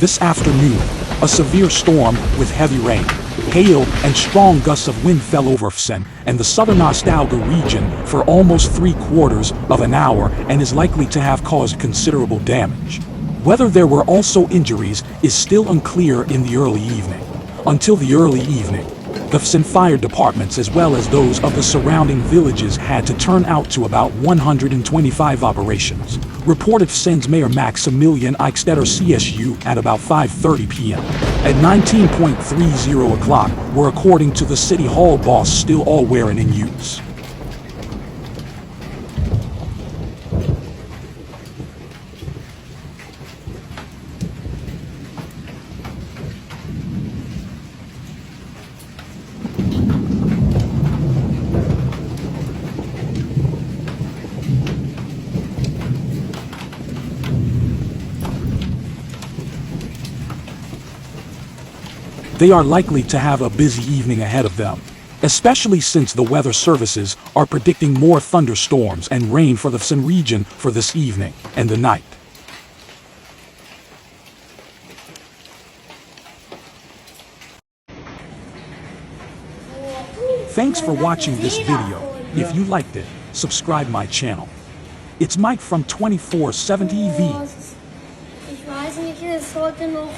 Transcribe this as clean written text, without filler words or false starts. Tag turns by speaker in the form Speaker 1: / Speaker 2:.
Speaker 1: This afternoon, a severe storm with heavy rain, hail, and strong gusts of wind fell over Füssen and the southern Ostallgäu region for almost 3/4 of an hour and is likely to have caused considerable damage. Whether there were also injuries is still unclear in the early evening. Until the early evening, the Füssen fire departments as well as those of the surrounding villages had to turn out to about 125 operations, reported Fussen's Mayor Maximilian Eichstetter CSU at about 5:30 p.m. At 19:30 o'clock were, according to the city hall boss, still all Wehren in use. They are likely to have a busy evening ahead of them, especially since the weather services are predicting more thunderstorms and rain for the Füssen region for this evening and the night. Thanks for watching this video. If you liked it, subscribe my channel. It's Mike from 24/7 TV.
Speaker 2: Ich weiß nicht, es ist heute noch